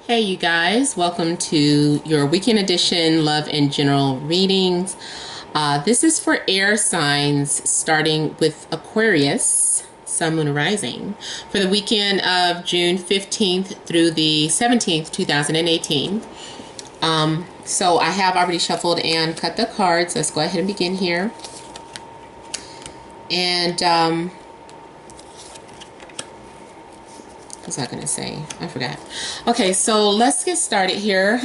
Hey, you guys, welcome to your weekend edition Love and General readings. This is for air signs starting with Aquarius, Sun, Moon, Rising, for the weekend of June 15th through the 17th, 2018. So I have already shuffled and cut the cards. Let's go ahead and begin here. And what was I going to say? I forgot. Okay, so let's get started here.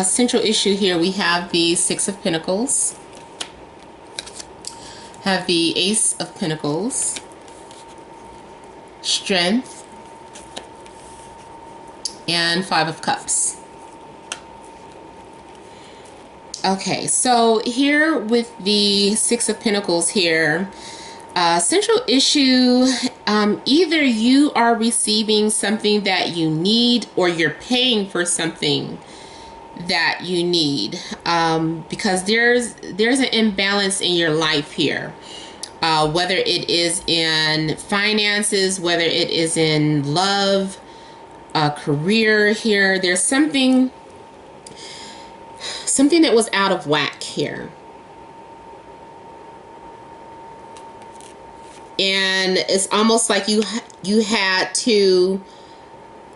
Central issue here, we have the Six of Pentacles, have the Ace of Pentacles, Strength, and Five of Cups. Okay, so here with the Six of Pentacles here, central issue, either you are receiving something that you need or you're paying for something that you need, because there's an imbalance in your life here, whether it is in finances, whether it is in love, career here. There's something that was out of whack here. And it's almost like you had to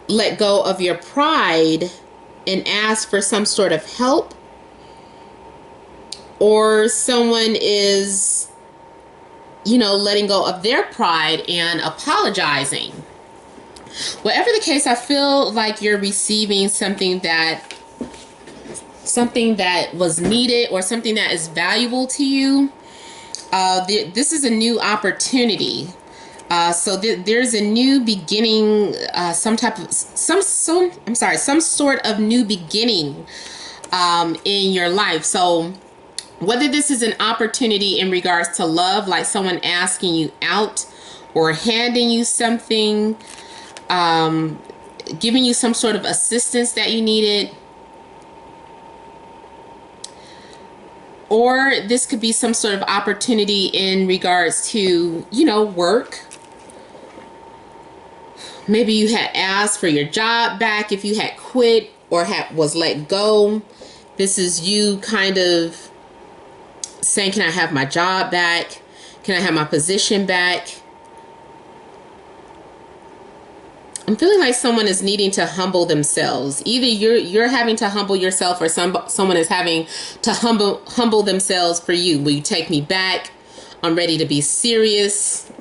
let go of your pride and ask for some sort of help, or someone is, letting go of their pride and apologizing. Whatever the case, I feel like you're receiving something that was needed or something that is valuable to you. This is a new opportunity. So there's a new beginning, some sort of new beginning in your life. So whether this is an opportunity in regards to love, like someone asking you out or handing you something, giving you some sort of assistance that you needed, or this could be some sort of opportunity in regards to, work. Maybe you had asked for your job back if you had quit or was let go. This is you kind of saying, can I have my job back? Can I have my position back? I'm feeling like someone is needing to humble themselves. Either you're having to humble yourself, or someone is having to humble themselves for you. Will you take me back? I'm ready to be serious.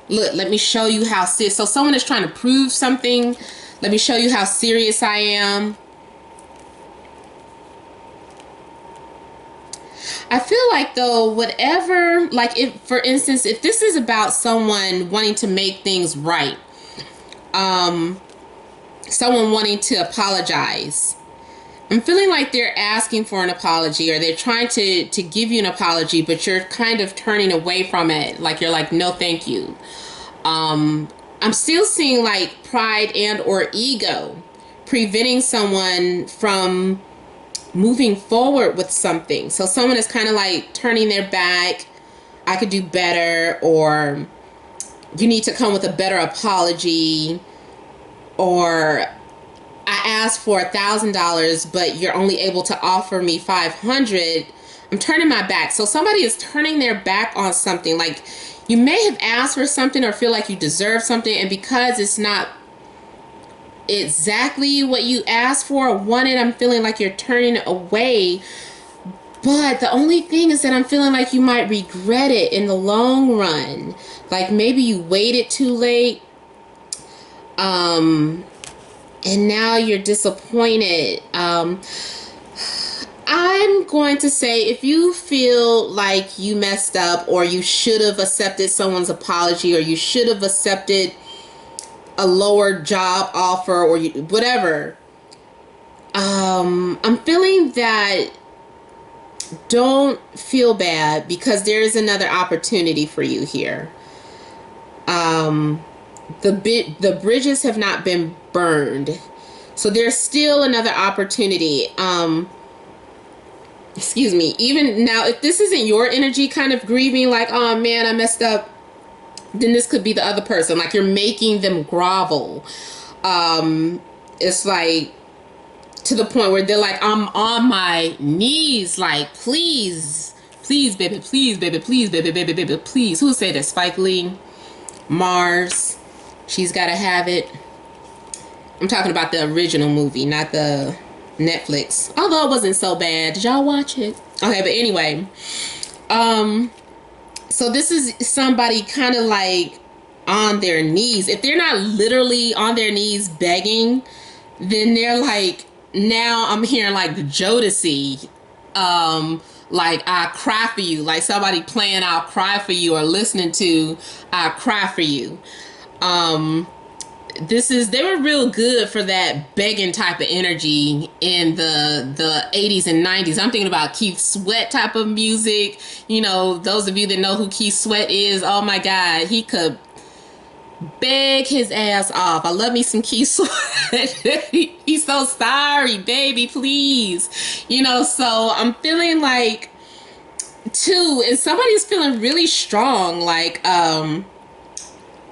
Look, let me show you how serious. So someone is trying to prove something. Let me show you how serious I am. I feel like, though, whatever, like, if, for instance, if this is about someone wanting to make things right, someone wanting to apologize, I'm feeling like they're asking for an apology, or they're trying to give you an apology, but you're kind of turning away from it. Like, you're like, no, thank you. I'm still seeing like pride and or ego preventing someone from moving forward with something. So someone is kind of like turning their back. I could do better, or you need to come with a better apology, or I asked for $1,000, but you're only able to offer me 500. I'm turning my back. So somebody is turning their back on something. Like, you may have asked for something or feel like you deserve something, and because it's not exactly what you asked for or wanted, I'm feeling like you're turning away. But the only thing is that I'm feeling like you might regret it in the long run. Like, maybe you waited too late. And now you're disappointed. I'm going to say, if you feel like you messed up, or you should have accepted someone's apology, or you should have accepted a lower job offer, or whatever, I'm feeling that don't feel bad, because there is another opportunity for you here. The bridges have not been burned, so there's still another opportunity. Excuse me. Even now, if this isn't your energy kind of grieving, like, oh man, I messed up, then this could be the other person. Like, you're making them grovel. It's like to the point where they're like, I'm on my knees, like, please, please, baby, please, baby, please, baby, baby, baby, please. Who said that? Spike Lee, Mars, She's Gotta Have It. I'm talking about the original movie, not the Netflix. Although it wasn't so bad. Did y'all watch it? Okay, but anyway. So this is somebody kind of like on their knees. If they're not literally on their knees begging, then they're like, now I'm hearing like the Jodeci, like I Cry For You, like somebody playing I'll Cry For You or listening to I Cry For You. They were real good for that begging type of energy in the 80s and 90s. I'm thinking about Keith Sweat type of music. You know, those of you that know who Keith Sweat is, oh my God, he could beg his ass off. I love me some Keith Sweat. He's so sorry, baby, please. You know, so I'm feeling like, too, and somebody's feeling really strong, like,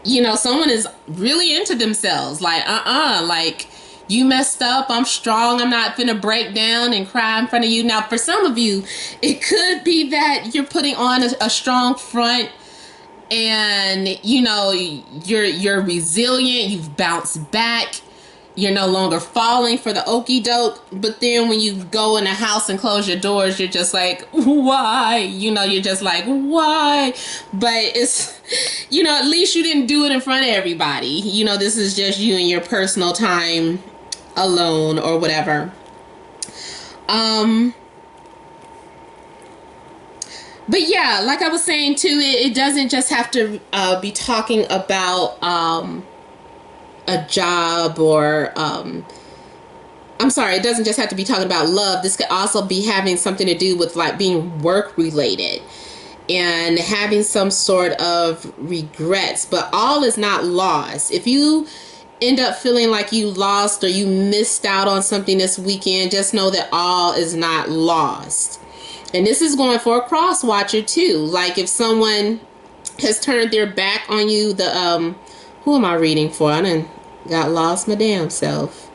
you know, someone is really into themselves. Like, like, you messed up. I'm strong. I'm not finna break down and cry in front of you. Now, for some of you, it could be that you're putting on a strong front and, you know, you're resilient. You've bounced back. You're no longer falling for the okie doke. But then when you go in a house and close your doors, you're just like, why? You know, you're just like, why? But it's, you know, at least you didn't do it in front of everybody. You know, this is just you and your personal time alone or whatever. But yeah, like I was saying too, it doesn't just have to be talking about a job or I'm sorry, it doesn't just have to be talking about love. This could also be having something to do with like being work related and having some sort of regrets. But all is not lost. If you end up feeling like you lost or you missed out on something this weekend, just know that all is not lost. And this is going for a cross watcher too. Like if someone has turned their back on you, who am I reading for? I done got lost my damn self.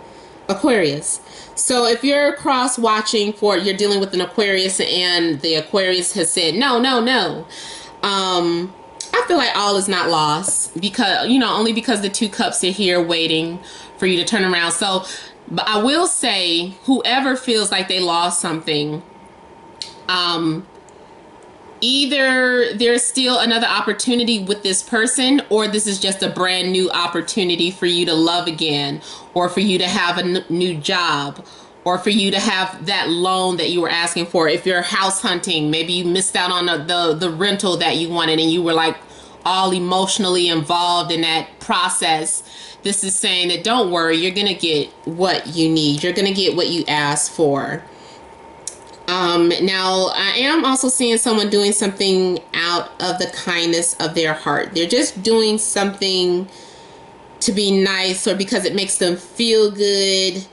Aquarius. So if you're cross watching for, you're dealing with an Aquarius and the Aquarius has said, no, no, no. I feel like all is not lost because, you know, only because the two cups are here waiting for you to turn around. So, but I will say whoever feels like they lost something, either there's still another opportunity with this person, or this is just a brand new opportunity for you to love again, or for you to have a new job, or for you to have that loan that you were asking for. If you're house hunting, maybe you missed out on the rental that you wanted and you were like all emotionally involved in that process. This is saying that don't worry, you're going to get what you need. You're going to get what you asked for. Now I am also seeing someone doing something out of the kindness of their heart. They're just doing something to be nice or because it makes them feel good.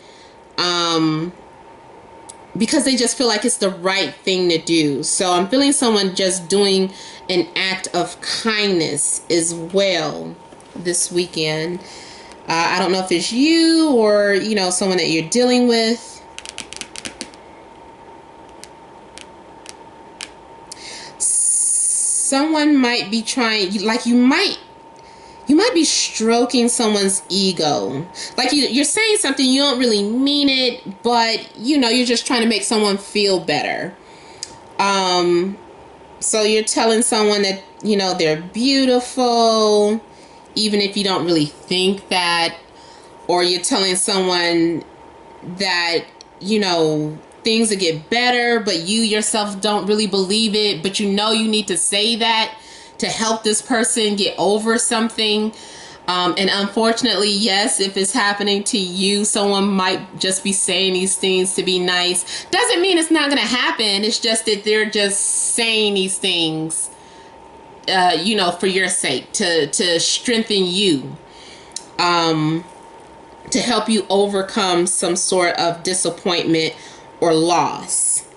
Because they just feel like it's the right thing to do. So I'm feeling someone just doing an act of kindness as well this weekend. I don't know if it's you or, you know, someone that you're dealing with. Someone might be trying, like you might be stroking someone's ego. Like you're saying something, you don't really mean it, but you know, you're just trying to make someone feel better. So you're telling someone that, you know, they're beautiful, even if you don't really think that, or you're telling someone that, you know, things will get better, but you yourself don't really believe it, but you know you need to say that to help this person get over something. And unfortunately, yes, if it's happening to you, someone might just be saying these things to be nice. Doesn't mean it's not going to happen. It's just that they're just saying these things, you know, for your sake, to strengthen you, to help you overcome some sort of disappointment or loss.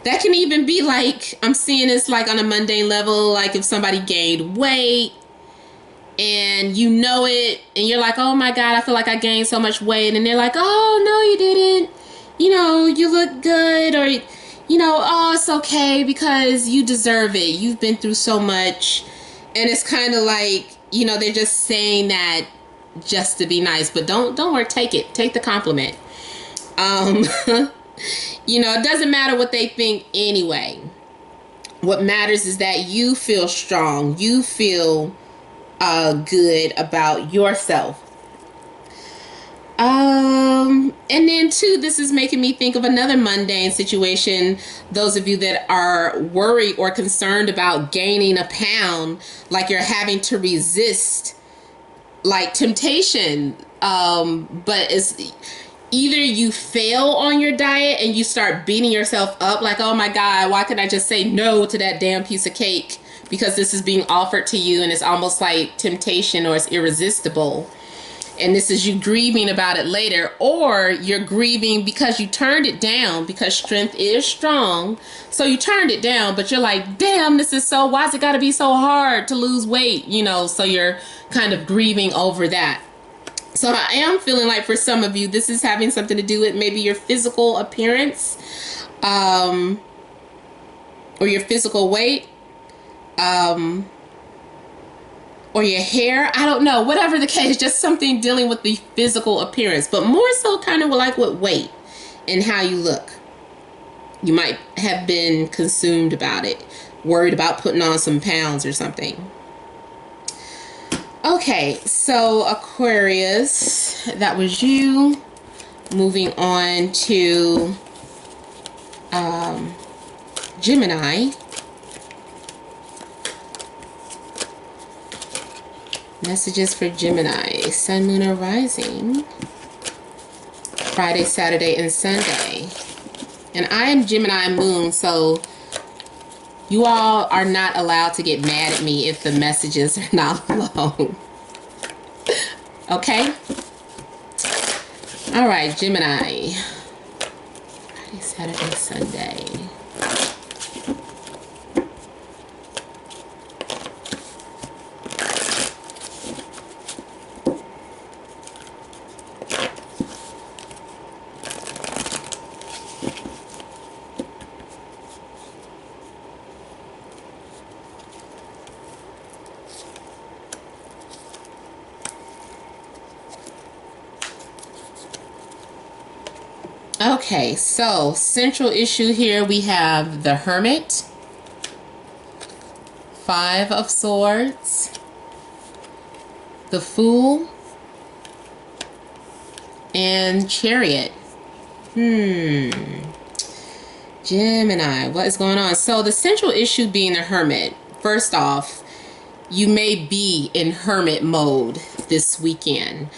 That can even be like, I'm seeing this like on a mundane level, like if somebody gained weight and you know it, and you're like, oh my God, I feel like I gained so much weight. And they're like, oh, no, you didn't. You know, you look good, or, you know, oh, it's okay because you deserve it. You've been through so much. And it's kind of like, you know, they're just saying that just to be nice, but don't worry, take it. Take the compliment. Um, you know, it doesn't matter what they think anyway. What matters is that you feel strong. You feel good about yourself. And then too, this is making me think of another mundane situation. Those of you that are worried or concerned about gaining a pound, like you're having to resist like temptation. But it's either you fail on your diet and you start beating yourself up like, oh my God, why could I just say no to that damn piece of cake? Because this is being offered to you and it's almost like temptation or it's irresistible. And this is you grieving about it later, or you're grieving because you turned it down because strength is strong. So you turned it down, but you're like, damn, this is so, why's it got to be so hard to lose weight? You know, so you're kind of grieving over that. So I am feeling like for some of you, this is having something to do with maybe your physical appearance, or your physical weight, or your hair. I don't know, whatever the case, just something dealing with the physical appearance, but more so kind of like with weight and how you look. You might have been consumed about it, worried about putting on some pounds or something. Okay, so Aquarius, that was you. Moving on to Gemini. Messages for Gemini, Sun, Moon, or Rising, Friday, Saturday, and Sunday. And I am Gemini Moon, so you all are not allowed to get mad at me if the messages are not long. Okay? All right, Gemini. Friday, Saturday, Sunday. Okay, so central issue here we have the Hermit, Five of Swords, the Fool, and Chariot. Gemini, what is going on? So the central issue being the Hermit. First off, you may be in hermit mode this weekend.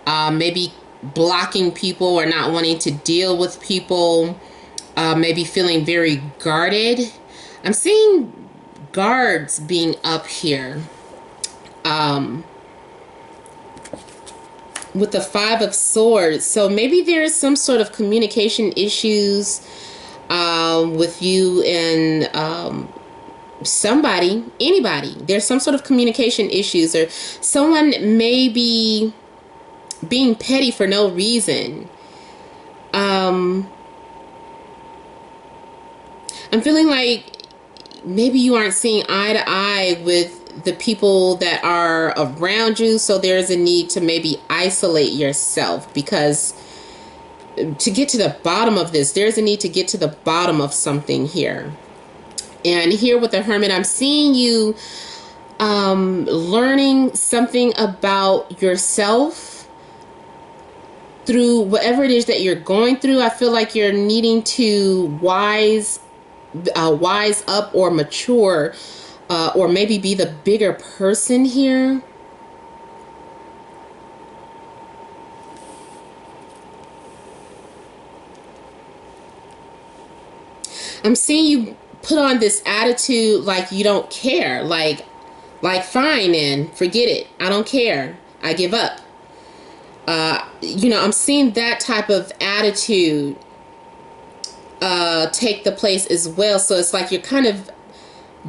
Maybe blocking people or not wanting to deal with people. Maybe feeling very guarded. I'm seeing guards being up here. With the Five of Swords. So maybe there is some sort of communication issues with you and somebody, anybody. There's some sort of communication issues, or someone may be being petty for no reason. I'm feeling like maybe you aren't seeing eye to eye with the people that are around you, so there's a need to maybe isolate yourself, because to get to the bottom of this, there's a need to get to the bottom of something here. And here with the Hermit, I'm seeing you learning something about yourself through whatever it is that you're going through. I feel like you're needing to wise up or mature, or maybe be the bigger person here. I'm seeing you put on this attitude like you don't care, like fine then, forget it, I don't care, I give up. You know, I'm seeing that type of attitude take the place as well. So it's like you're kind of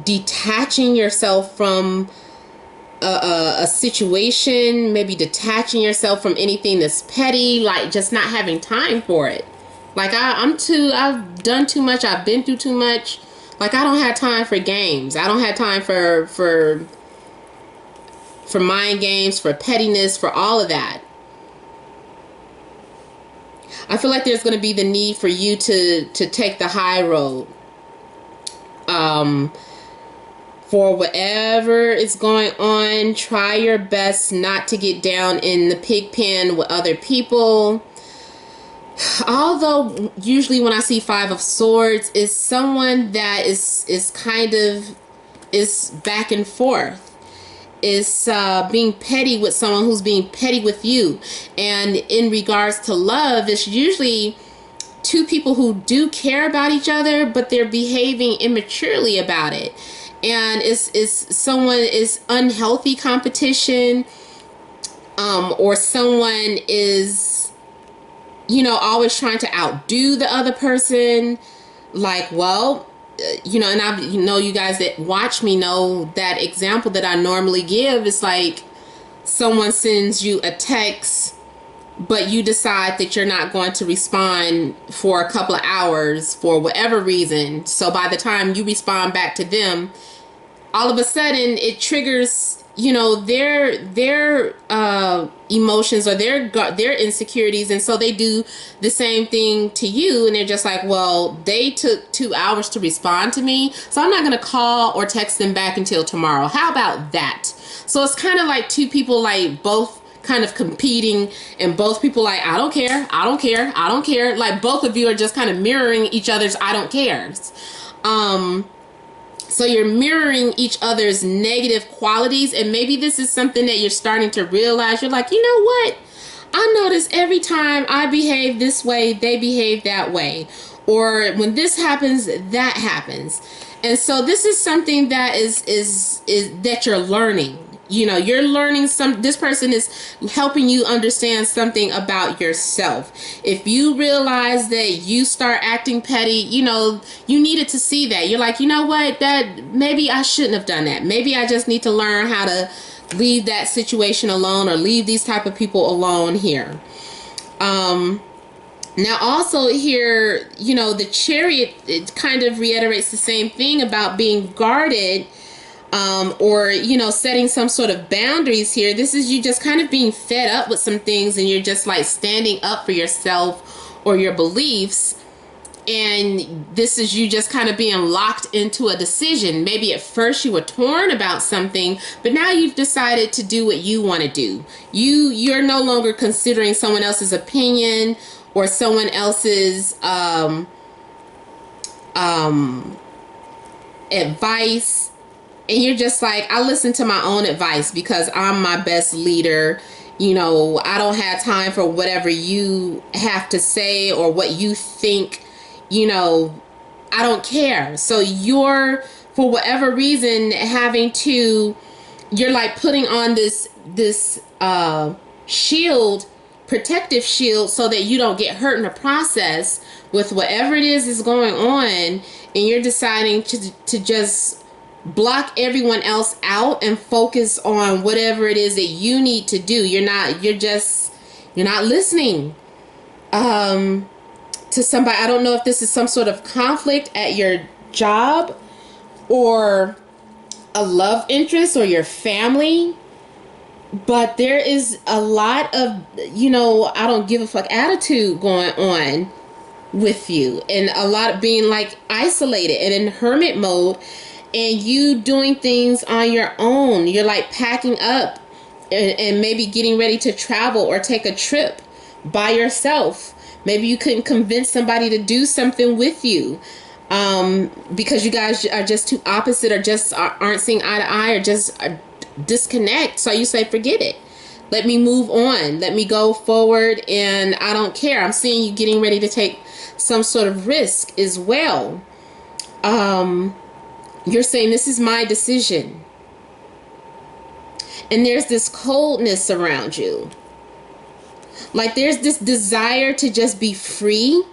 detaching yourself from a situation, maybe detaching yourself from anything that's petty, like just not having time for it. Like I've done too much, I've been through too much. Like I don't have time for games. I don't have time for mind games, for pettiness, for all of that. I feel like there's going to be the need for you to take the high road. For whatever is going on, try your best not to get down in the pig pen with other people. Although usually when I see Five of Swords, is someone that is kind of is back and forth. Is being petty with someone who's being petty with you. And in regards to love, it's usually two people who do care about each other, but they're behaving immaturely about it. And it's someone is unhealthy competition, or someone is, always trying to outdo the other person. Like, well, and I you guys that watch me know that example that I normally give is like someone sends you a text, but you decide that you're not going to respond for a couple of hours for whatever reason. So by the time you respond back to them, all of a sudden it triggers, their emotions or their insecurities. And so they do the same thing to you. And they're just like, well, they took 2 hours to respond to me, so I'm not going to call or text them back until tomorrow. How about that? So it's kind of like two people, like both kind of competing, and both people like, I don't care, I don't care, I don't care. Like both of you are just kind of mirroring each other's I don't cares. So you're mirroring each other's negative qualities, and maybe this is something that you're starting to realize. You're like, you know what? I notice every time I behave this way, they behave that way. Or when this happens, that happens. And so this is something that is that you're learning. You're learning this person is helping you understand something about yourself. If you realize that you start acting petty, you needed to see that. You're like, you know what, that maybe I shouldn't have done that. Maybe I just need to learn how to leave that situation alone, or leave these type of people alone here. Now also here, the Chariot, it kind of reiterates the same thing about being guarded. Or setting some sort of boundaries here. This is you just kind of being fed up with some things, and you're just like standing up for yourself or your beliefs. And this is you just kind of being locked into a decision. Maybe at first you were torn about something, but now you've decided to do what you want to do. You're no longer considering someone else's opinion or someone else's advice. And you're just like, I listen to my own advice because I'm my best leader. I don't have time for whatever you have to say or what you think. I don't care. So you're, for whatever reason, you're like putting on this shield, protective shield, so that you don't get hurt in the process with whatever it is going on. And you're deciding to just block everyone else out and focus on whatever it is that you need to do. You're not listening to somebody. I don't know if this is some sort of conflict at your job, or a love interest, or your family, but there is a lot of I don't give a fuck attitude going on with you, and a lot of being like isolated and in hermit mode. And you doing things on your own. You're like packing up and maybe getting ready to travel or take a trip by yourself. Maybe you couldn't convince somebody to do something with you because you guys are just too opposite, or just aren't seeing eye to eye, or just disconnect. So you say, forget it. Let me move on. Let me go forward, and I don't care. I'm seeing you getting ready to take some sort of risk as well. You're saying, this is my decision. And there's this coldness around you. Like there's this desire to just be free.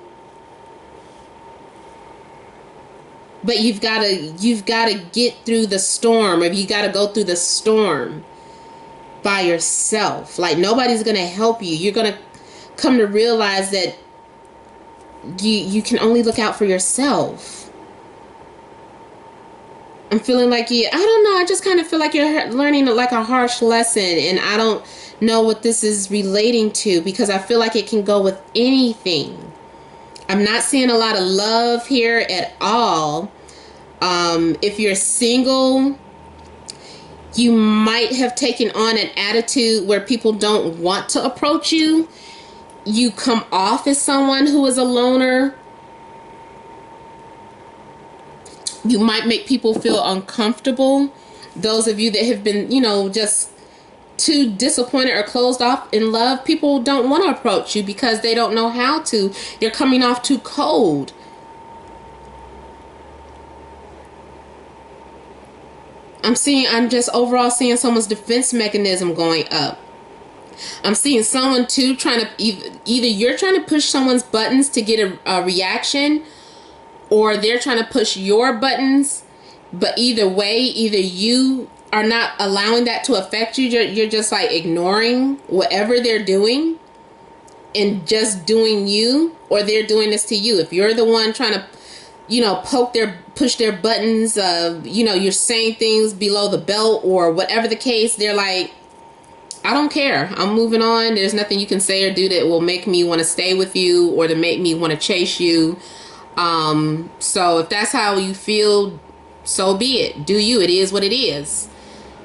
But you've got to get through the storm, or you got to go through the storm. by yourself. Like nobody's gonna help you. You're gonna come to realize that you can only look out for yourself. I'm feeling like I don't know, I just kind of feel like you're learning like a harsh lesson, and I don't know what this is relating to, because I feel like it can go with anything. I'm not seeing a lot of love here at all. If you're single, you might have taken on an attitude where people don't want to approach you. You come off as someone who is a loner. You might make people feel uncomfortable. Those of you that have been, just too disappointed or closed off in love, people don't want to approach you because they don't know how to. You're coming off too cold. I'm just overall seeing someone's defense mechanism going up. I'm seeing someone too trying to, either you're trying to push someone's buttons to get a reaction, or they're trying to push your buttons. But either way, either you are not allowing that to affect you. You're just like ignoring whatever they're doing and just doing you, or they're doing this to you. If you're the one trying to, push their buttons, you're saying things below the belt or whatever the case, they're like, I don't care. I'm moving on. There's nothing you can say or do that will make me want to stay with you or to make me want to chase you. So if that's how you feel, so be it. Do you. It is what it is.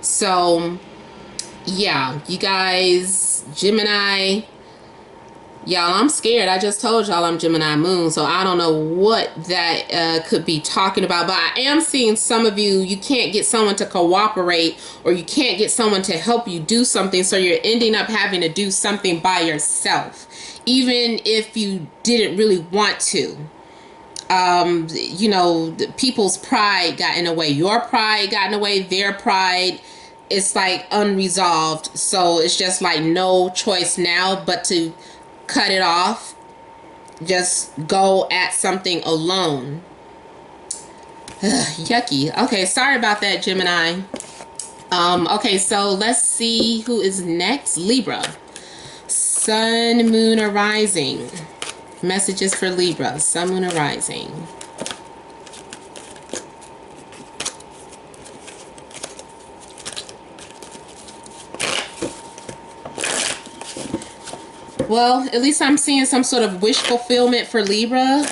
So, yeah, you guys, Gemini, y'all, I'm scared. I just told y'all I'm Gemini moon, so I don't know what that could be talking about. But I am seeing some of you can't get someone to cooperate, or you can't get someone to help you do something, so you're ending up having to do something by yourself, even if you didn't really want to. People's pride got in the way. Your pride got in the way. Their pride is like unresolved. So it's just like no choice now but to cut it off. Just go at something alone. Yucky. Okay, sorry about that, Gemini. Okay, so let's see who is next. Libra. Sun, moon, or rising. Messages for Libra, Sun, Moon, or Rising. Well, at least I'm seeing some sort of wish fulfillment for Libra.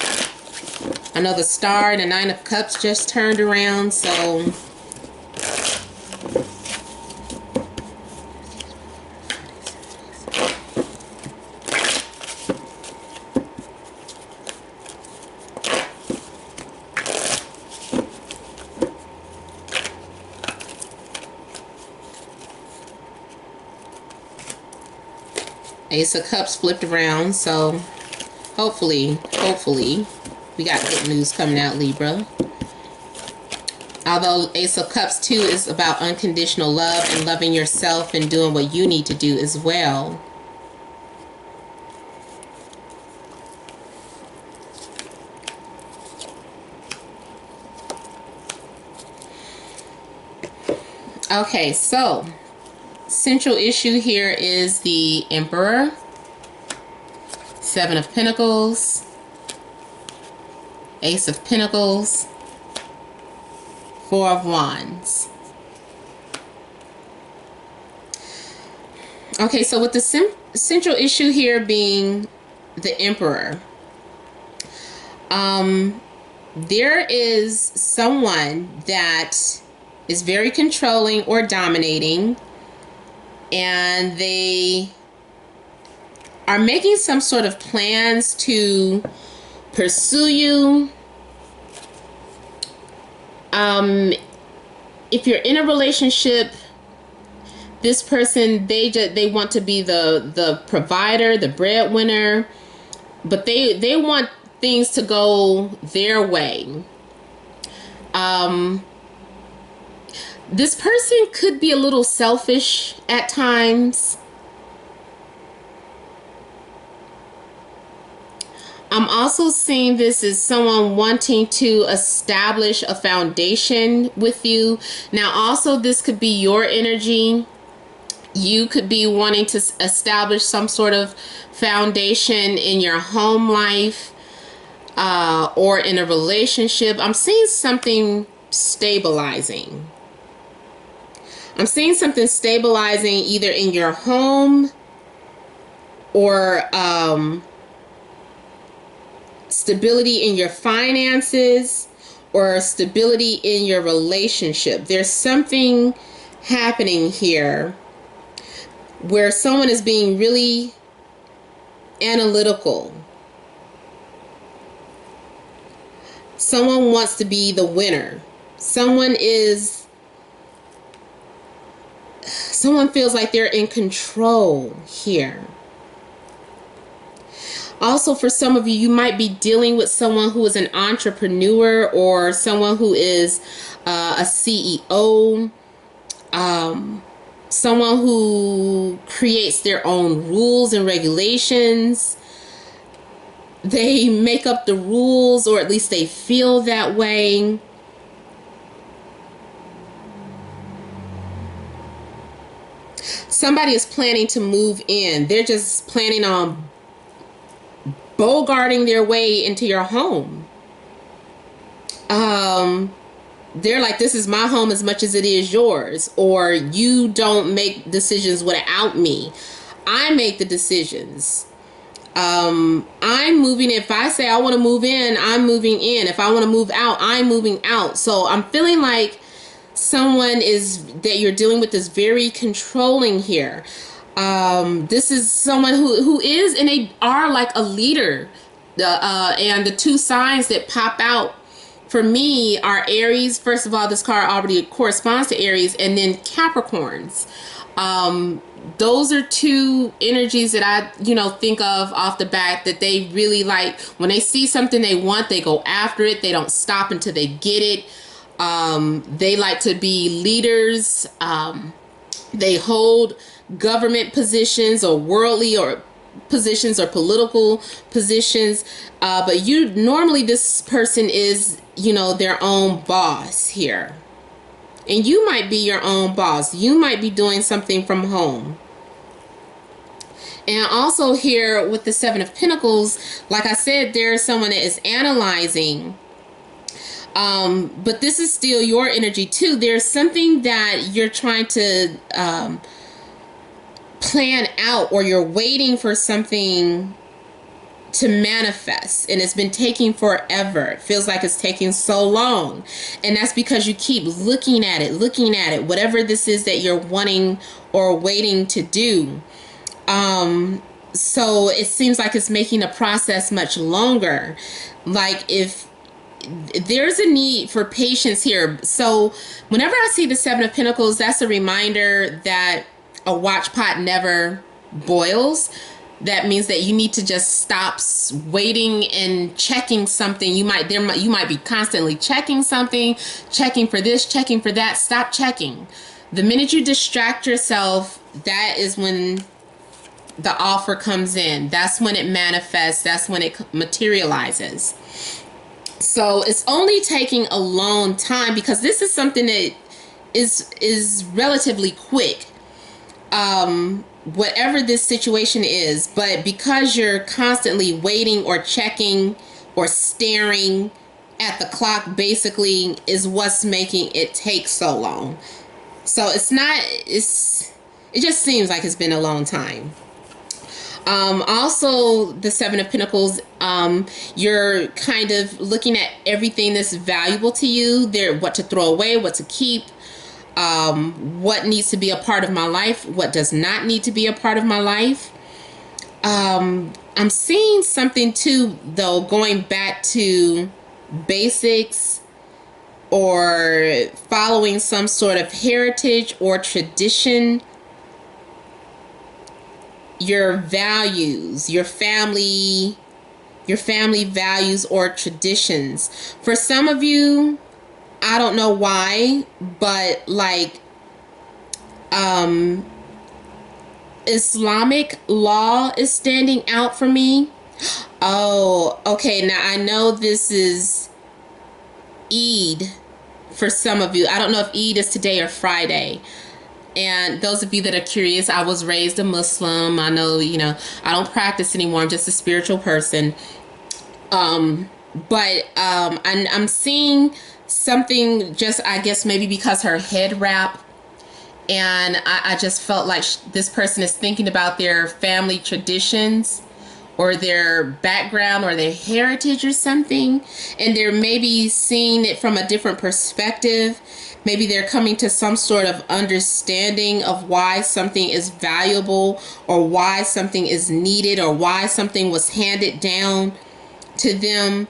I know the Star and the Nine of Cups just turned around, so Ace of Cups flipped around, so hopefully, we got good news coming out, Libra. Although Ace of Cups too is about unconditional love and loving yourself and doing what you need to do as well. Okay, so central issue here is the Emperor, Seven of Pentacles, Ace of Pentacles, Four of Wands. Okay, so with the central issue here being the Emperor, there is someone that is very controlling or dominating, and they are making some sort of plans to pursue you. If you're in a relationship, this person, they want to be the provider, the breadwinner, but they want things to go their way. This person could be a little selfish at times. I'm also seeing this as someone wanting to establish a foundation with you. Now, also, this could be your energy, You could be wanting to establish some sort of foundation in your home life, or in a relationship. I'm seeing something stabilizing. I'm seeing something stabilizing either in your home or stability in your finances or stability in your relationship. There's something happening here where someone is being really analytical. Someone wants to be the winner. Someone feels like they're in control here. Also, for some of you, you might be dealing with someone who is an entrepreneur or someone who is a CEO, someone who creates their own rules and regulations. They make up the rules, or at least they feel that way. Somebody is planning to move in. They're just planning on bogarting their way into your home. They're like, this is my home as much as it is yours, or you don't make decisions without me. I make the decisions. I'm moving. If I say I want to move in, I'm moving in. If I want to move out, I'm moving out. So I'm feeling like someone that you're dealing with is very controlling here. This is someone who is and they are like a leader. And the two signs that pop out for me are Aries. First of all, this card already corresponds to Aries, and then Capricorns. Those are two energies that I, think of off the bat, that they really like. When they see something they want, they go after it. They don't stop until they get it. They like to be leaders. They hold government positions or worldly or positions or political positions. But normally this person is, their own boss here. And you might be your own boss. You might be doing something from home. And also here with the Seven of Pentacles, like I said, there's someone that is analyzing. But this is still your energy too. There's something that you're trying to plan out, or you're waiting for something to manifest, and it's been taking forever. It feels like it's taking so long, and that's because you keep looking at it, whatever this is that you're wanting or waiting to do. So it seems like it's making the process much longer. Like, if there's a need for patience here. So whenever I see the Seven of Pentacles, that's a reminder that a watch pot never boils. That means that you need to just stop waiting and checking something. You might be constantly checking something, checking for this, checking for that. Stop checking. The minute you distract yourself, that is when the offer comes in. That's when it manifests. That's when it materializes. So it's only taking a long time because this is something that is relatively quick. Whatever this situation is, but because you're constantly waiting or checking or staring at the clock, basically is what's making it take so long. So it just seems like it's been a long time. Also, the Seven of Pentacles, you're kind of looking at everything that's valuable to you. What to throw away, what to keep. What needs to be a part of my life, what does not need to be a part of my life. I'm seeing something too, though, going back to basics or following some sort of heritage or tradition. Your values, your family values or traditions. For some of you, I don't know why, but like Islamic law is standing out for me. Oh, okay. Now I know this is Eid for some of you. I don't know if Eid is today or Friday. And those of you that are curious, I was raised a Muslim. I know, I don't practice anymore. I'm just a spiritual person. But I'm seeing something, just, I guess maybe because her head wrap. And I just felt like this person is thinking about their family traditions or their background or their heritage or something. And they're maybe seeing it from a different perspective. Maybe they're coming to some sort of understanding of why something is valuable or why something is needed or why something was handed down to them.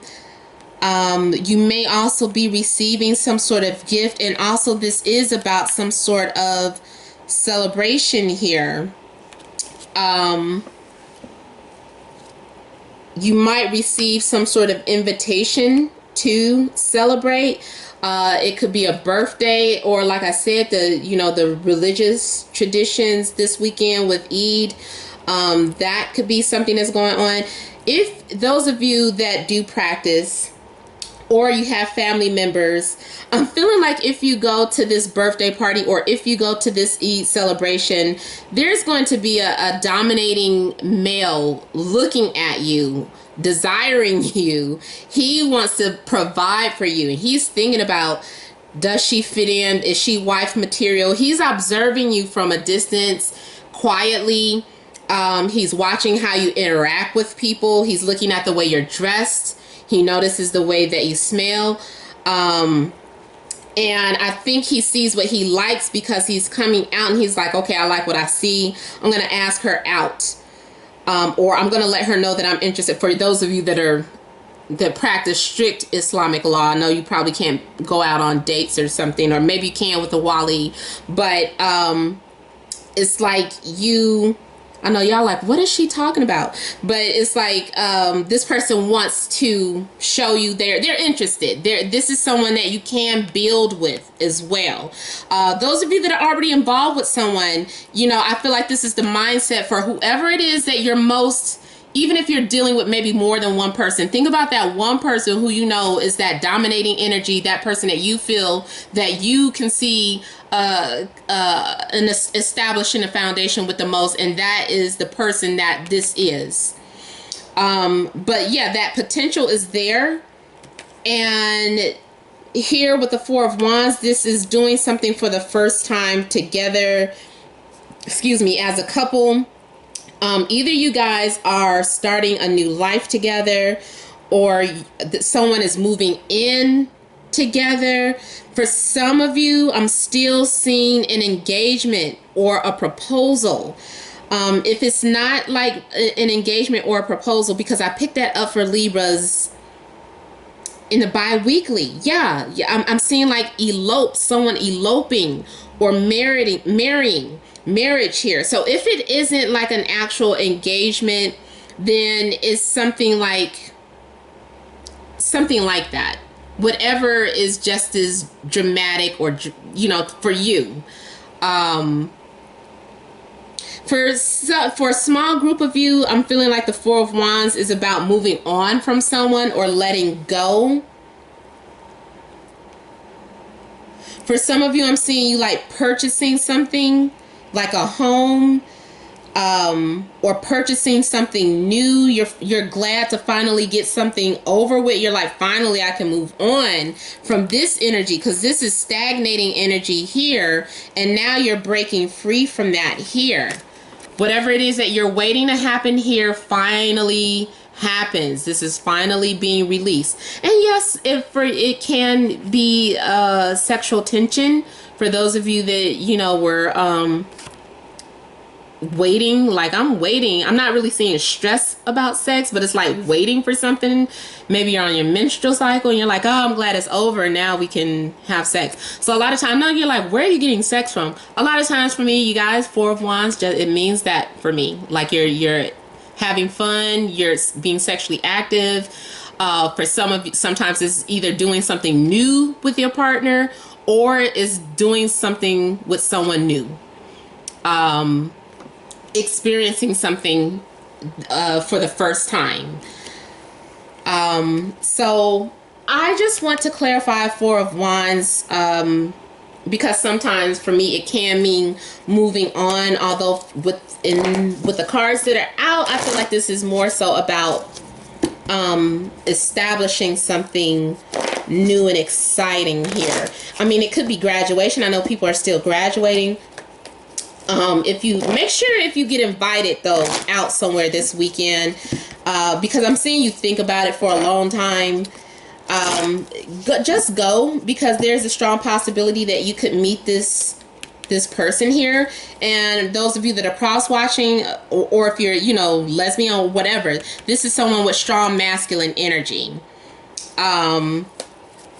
You may also be receiving some sort of gift, and also this is about some sort of celebration here. You might receive some sort of invitation to celebrate. It could be a birthday, or like I said, the religious traditions this weekend with Eid. That could be something that's going on. If those of you that do practice, or you have family members, I'm feeling like if you go to this birthday party or if you go to this Eid celebration, there's going to be a dominating male looking at you, desiring you. He wants to provide for you. He's thinking about, does she fit in? Is she wife material? He's observing you from a distance, quietly. He's watching how you interact with people. He's looking at the way you're dressed. He notices the way that you smell. And I think he sees what he likes because he's coming out and he's like, okay, I like what I see. I'm going to ask her out. Or I'm going to let her know that I'm interested. For those of you that practice strict Islamic law, I know you probably can't go out on dates or something, or maybe you can with a wali. But it's like I know y'all like, what is she talking about? But it's like this person wants to show you they're interested. This is someone that you can build with as well. Those of you that are already involved with someone, I feel like this is the mindset for whoever it is that you're most, even if you're dealing with maybe more than one person, think about that one person who is that dominating energy, that person that you feel that you can see establishing a foundation with the most, and that is the person that this is. But yeah, that potential is there. And here with the Four of Wands, this is doing something for the first time together, as a couple. Either you guys are starting a new life together, or someone is moving in together. For some of you, I'm still seeing an engagement or a proposal. If it's not like an engagement or a proposal, because I picked that up for Libras in the bi-weekly. Yeah, I'm seeing like someone eloping or marrying, marriage here. So if it isn't like an actual engagement, then it's something like that. Whatever is just as dramatic, or for you. For a small group of you, I'm feeling like the Four of Wands is about moving on from someone or letting go. For some of you, I'm seeing you like purchasing something, like a home, or purchasing something new. You're glad to finally get something over with. You're like, finally I can move on from this energy, because this is stagnating energy here, and now you're breaking free from that here. Whatever it is that you're waiting to happen here finally happens. This is finally being released. And yes, it can be sexual tension for those of you that were waiting. Like, I'm waiting. I'm not really seeing stress about sex, but it's like waiting for something. Maybe you're on your menstrual cycle and you're like, oh, I'm glad it's over and now we can have sex. So a lot of times, now you're like, where are you getting sex from? A lot of times for me, you guys, Four of Wands, it means that for me, like you're having fun, you're being sexually active. For some of you, sometimes it's either doing something new with your partner or is doing something with someone new. Experiencing something for the first time. So I just want to clarify, Four of Wands, because sometimes for me it can mean moving on, although with the cards that are out, I feel like this is more so about establishing something new and exciting here. I mean, it could be graduation. I know people are still graduating. If you make sure, if you get invited though out somewhere this weekend, because I'm seeing you think about it for a long time, just go, because there's a strong possibility that you could meet this person here. And those of you that are cross watching, or if you're, you know, lesbian or whatever, this is someone with strong masculine energy.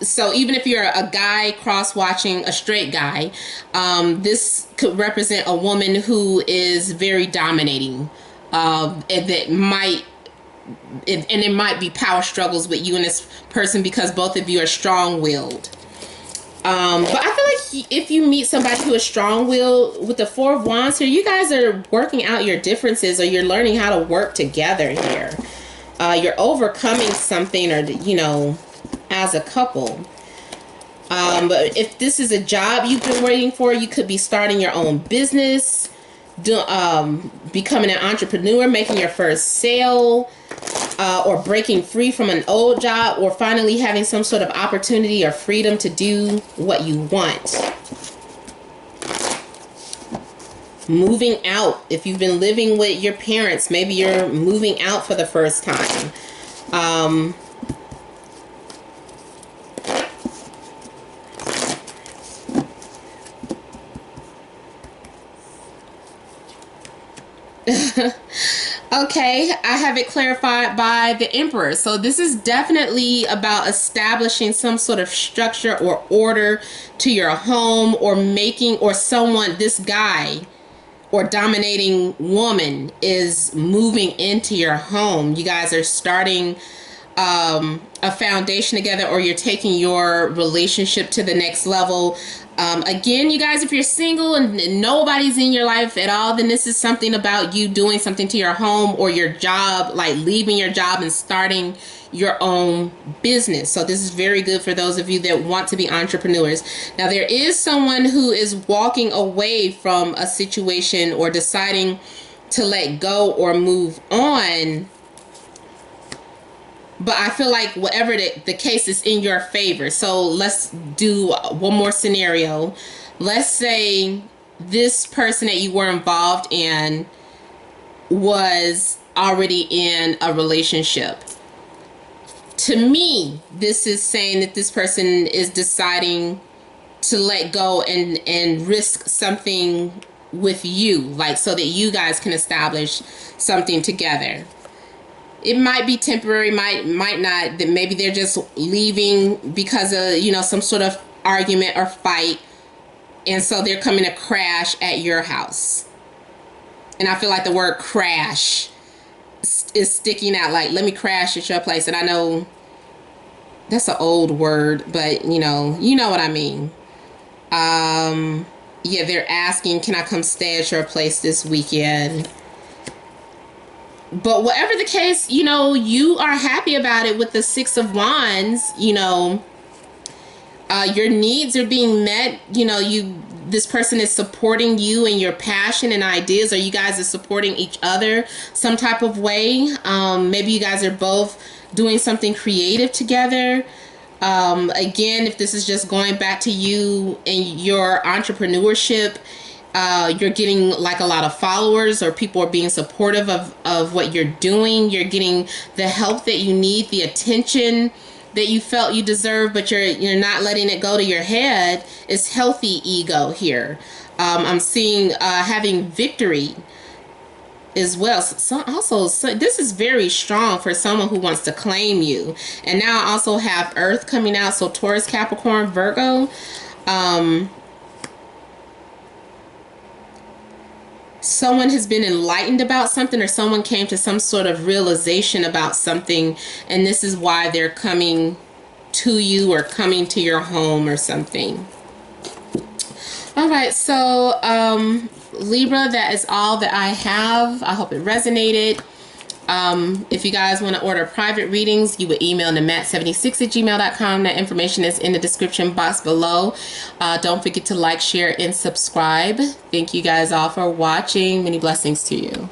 So even if you're a guy cross watching a straight guy, this could represent a woman who is very dominating, and that might, and it might be power struggles with you and this person, because both of you are strong-willed. But I feel like if you meet somebody who is strong-willed, with the Four of Wands here, you guys are working out your differences, or you're learning how to work together here. You're overcoming something, or, you know, as a couple. But if this is a job you've been waiting for, you could be starting your own business, becoming an entrepreneur, making your first sale, or breaking free from an old job, or finally having some sort of opportunity or freedom to do what you want. Moving out. If you've been living with your parents, maybe you're moving out for the first time. Okay, I have it clarified by the Emperor. So this is definitely about establishing some sort of structure or order to your home, or making, or someone, this guy or dominating woman is moving into your home. You guys are starting a foundation together, or you're taking your relationship to the next level. Again, you guys, if you're single and nobody's in your life at all, then this is something about you doing something to your home or your job, like leaving your job and starting your own business. So this is very good for those of you that want to be entrepreneurs. Now, there is someone who is walking away from a situation, or deciding to let go or move on. But I feel like whatever the case is in your favor. So let's do one more scenario. Let's say this person that you were involved in was already in a relationship. To me, this is saying that this person is deciding to let go and risk something with you, like, so that you guys can establish something together. It might be temporary, might not. That maybe they're just leaving because of, you know, some sort of argument or fight, and so they're coming to crash at your house. And I feel like the word crash is sticking out. Like, let me crash at your place. And I know that's an old word, but you know what I mean. Yeah, they're asking, can I come stay at your place this weekend? But whatever the case, you know, you are happy about it with the Six of Wands. You know, your needs are being met. You know, this person is supporting you and your passion and ideas, or you guys are supporting each other some type of way. Maybe you guys are both doing something creative together. Again, if this is just going back to you and your entrepreneurship, you're getting like a lot of followers, or people are being supportive of what you're doing. You're getting the help that you need, the attention that you felt you deserve, but you're not letting it go to your head. It's healthy ego here. I'm seeing having victory as well. So this is very strong for someone who wants to claim you. And now I also have Earth coming out, so Taurus, Capricorn, Virgo. Someone has been enlightened about something, or someone came to some sort of realization about something, and this is why they're coming to you or coming to your home or something. All right, so Libra, that is all that I have. I hope it resonated. If you guys want to order private readings, you would email namat76@gmail.com. That information is in the description box below. Don't forget to like, share, and subscribe. Thank you guys all for watching. Many blessings to you.